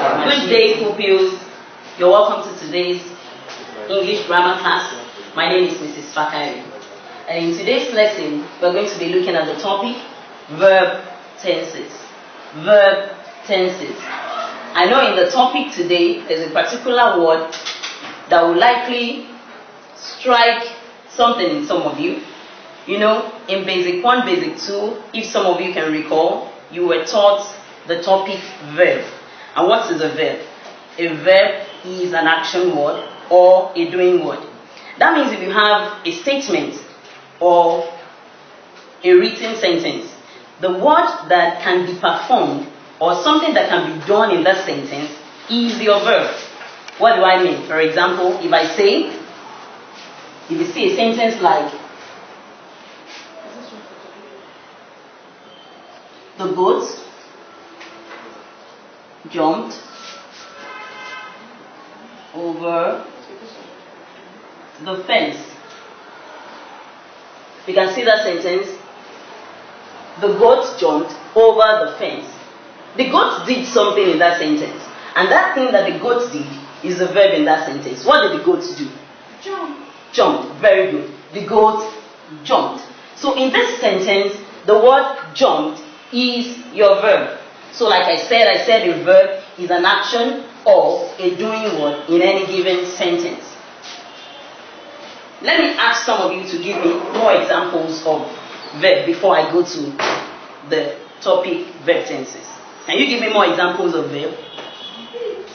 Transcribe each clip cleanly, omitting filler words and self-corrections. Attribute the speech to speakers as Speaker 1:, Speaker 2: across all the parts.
Speaker 1: Good day, pupils. You're welcome to today's English grammar class. My name is Mrs. Peaklane. And in today's lesson, we're going to be looking at the topic, verb tenses. Verb tenses. I know in the topic today, there's a particular word that will likely strike something in some of you. You know, in Basic 1, Basic 2, if some of you can recall, you were taught the topic verb. And what is a verb? A verb is an action word or a doing word. That means if you have a statement or a written sentence, the word that can be performed or something that can be done in that sentence is your verb. What do I mean? For example, if you see a sentence like, the goat jumped over the fence. You can see that sentence. The goat jumped over the fence. The goat did something in that sentence. And that thing that the goat did is a verb in that sentence. What did the goat do? Jumped. Very good. The goat jumped. So in this sentence, the word jumped is your verb. So like I said a verb is an action or a doing word in any given sentence. Let me ask some of you to give me more examples of verb before I go to the topic verb tenses. Can you give me more examples of verb?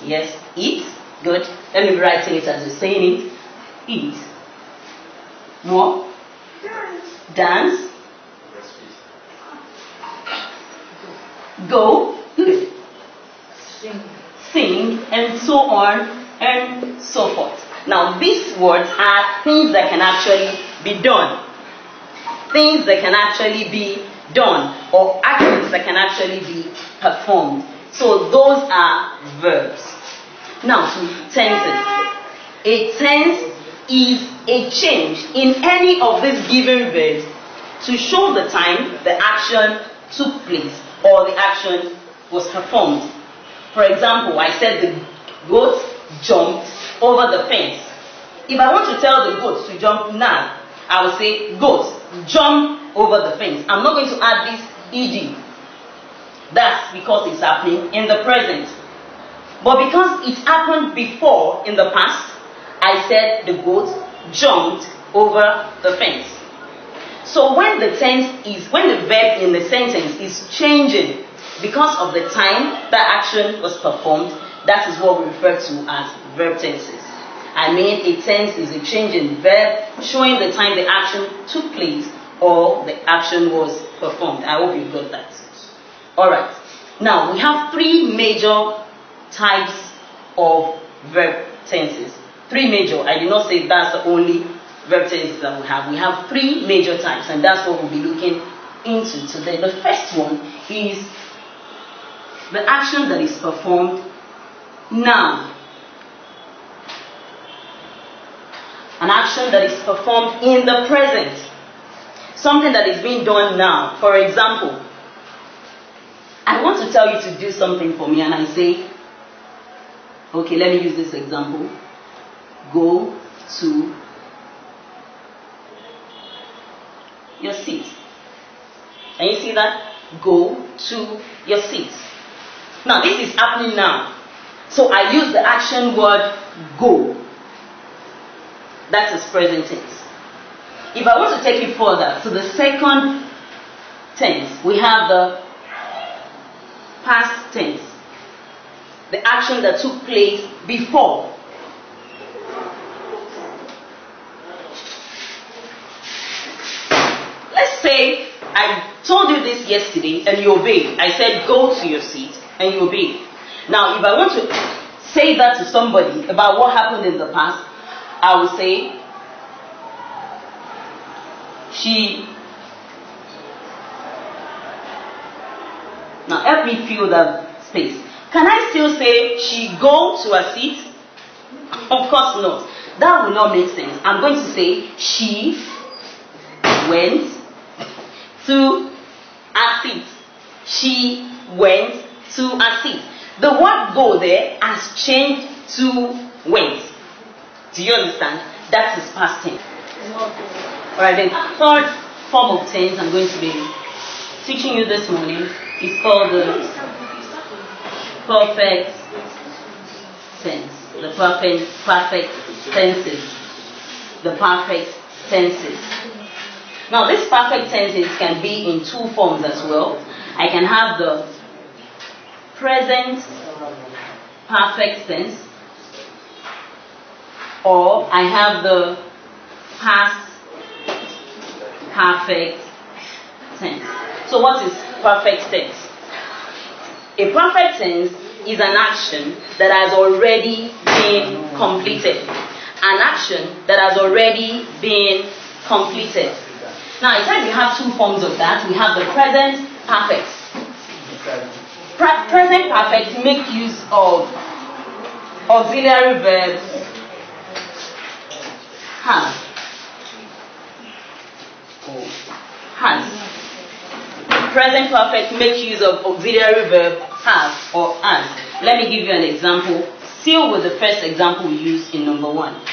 Speaker 1: Yes, eat. Good. Let me write it as you're saying it. Eat. More. Dance. Go. Good. Sing, and so on and so forth. Now these words are things that can actually be done. Things that can actually be done, or actions that can actually be performed. So those are verbs. Now to tenses. A tense is a change in any of these given verbs to show the time the action took place or the action was performed. For example, I said the goat jumped over the fence. If I want to tell the goat to jump now, I will say, goat, jump over the fence. I'm not going to add this ed. That's because it's happening in the present. But because it happened before in the past, I said the goat jumped over the fence. So when the verb in the sentence is changing because of the time that action was performed, that is what we refer to as verb tenses. I mean, a tense is a change in verb showing the time the action took place or the action was performed. I hope you got that. Alright, now we have three major types of verb tenses. Three major. I did not say that's the only verb tenses that we have. We have three major types, and that's what we'll be looking into today. The first one is the action that is performed now. An action that is performed in the present. Something that is being done now. For example, I want to tell you to do something for me, and I say, okay, let me use this example. Go to your seat. Can you see that? Go to your seat. Now this is happening now. So I use the action word go. That is present tense. If I want to take it further to the second tense, we have the past tense. The action that took place before. Let's say I told you this yesterday and you obeyed. I said go to your seat and you obeyed. Now if I want to say that to somebody about what happened in the past, I will say she. Now help me fill that space. Can I still say she go to her seat? Of course not. That will not make sense. I'm going to say she went to her seat. She went to her seat. the word go there has changed to went. Do you understand? That is past tense. Alright, then third form of tense I'm going to be teaching you this morning is called the perfect tense. The perfect tenses. The perfect tenses. Now this perfect tenses can be in two forms as well. I can have the present perfect tense, or I have the past perfect tense. So what is perfect tense? A perfect tense is an action that has already been completed. An action that has already been completed. Now I said we have two forms of that. We have the present perfect. Present perfect make use of auxiliary verb has. Present perfect make use of auxiliary verb has or as. Let me give you an example. Still with the first example we used in number 1.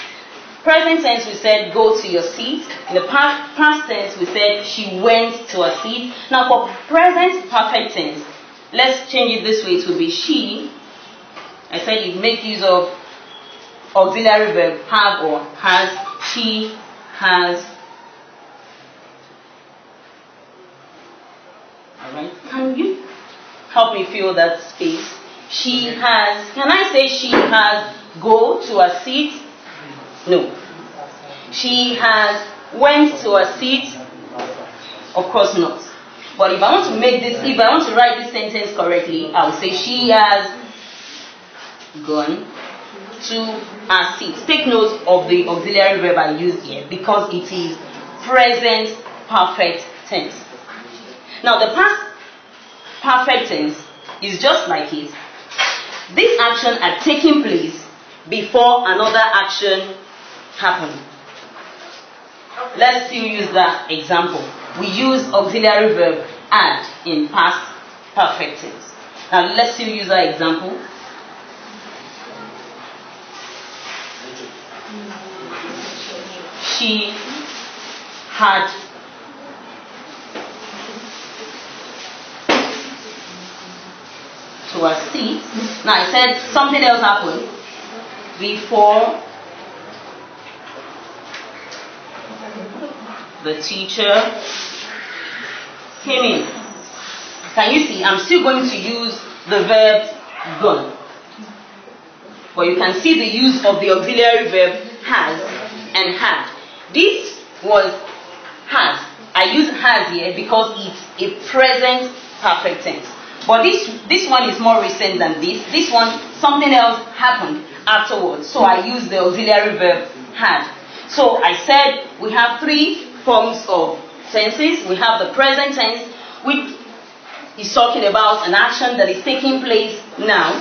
Speaker 1: Present tense we said go to your seat. In the past tense we said she went to her seat. Now for present perfect tense, let's change it this way. It will be she. I said you make use of auxiliary verb have or has. She has. Alright, can you help me fill that space? She has. Can I say she has go to a seat? No. She has went to a seat? Of course not. But if I want to write this sentence correctly, I will say she has gone to a seat. Take note of the auxiliary verb I used here because it is present perfect tense. Now the past perfect tense is just like it. This action had taken place before another action happened. Let's still use that example. We use auxiliary verb had in past perfect tense. Now let's still use that example. She had to a seat. Now I said something else happened before the teacher came in. Can you see? I'm still going to use the verb gone. But you can see the use of the auxiliary verb has and had. This was has. I use has here because it's a present perfect tense. But this one is more recent than this. This one, something else happened afterwards. So I use the auxiliary verb had. So I said we have three forms of tenses. We have the present tense, which is talking about an action that is taking place now.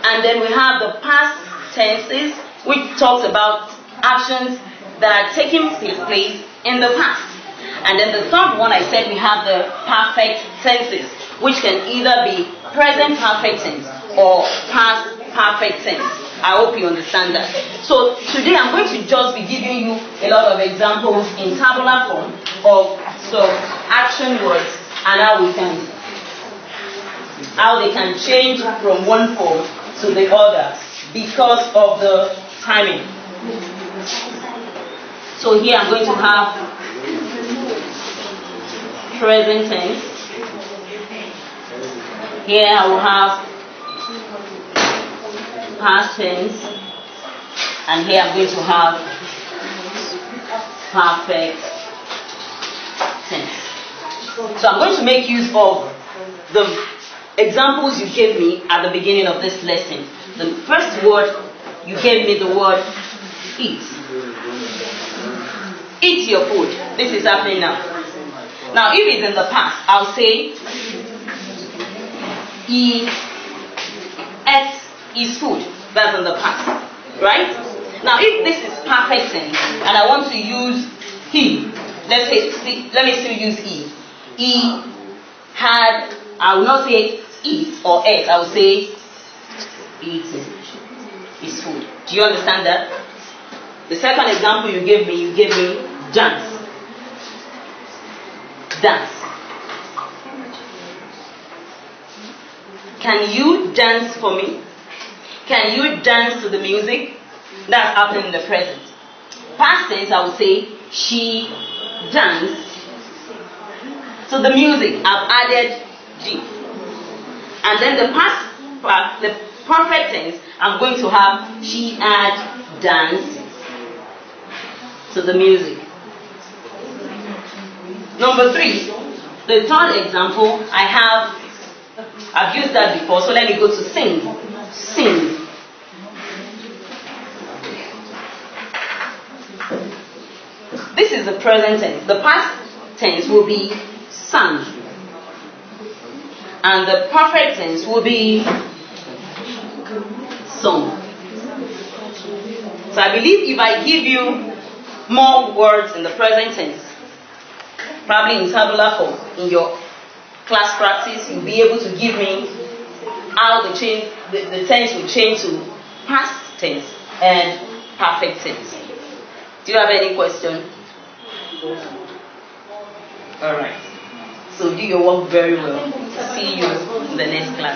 Speaker 1: And then we have the past tenses, which talks about actions that are taking place in the past. And then the third one, I said we have the perfect tenses, which can either be present perfect tense or past perfect tense. I hope you understand that. So today I'm going to just be giving you a lot of examples in tabular form of some action words and how they can change from one form to the other because of the timing. So here I'm going to have present tense. Here I will have past tense, and here I'm going to have perfect tense. So I'm going to make use of the examples you gave me at the beginning of this lesson. The first word, you gave me the word eat. Eat your food. This is happening now. Now if it's in the past, I'll say he ate his food. That's in the past, right? Now if this is perfect tense and I want to use he, let me still use he. He had, I will not say eat or ate, I will say eating is food. Do you understand that? The second example you gave me dance. Dance. Can you dance for me? Can you dance to the music? That's happening in the present. Past tense, I would say, she danced to the music. I've added G. And then the perfect tense, I'm going to have she had danced to the music. Number 3, the third example, I've used that before, so let me go to sing. Sing. This is the present tense. The past tense will be sang. And the perfect tense will be sung. So I believe if I give you more words in the present tense, probably in tabular form, in your class practice, you'll be able to give me how the tense will change to past tense and perfect tense. Do you have any question? Alright. So do your work very well. See you in the next class.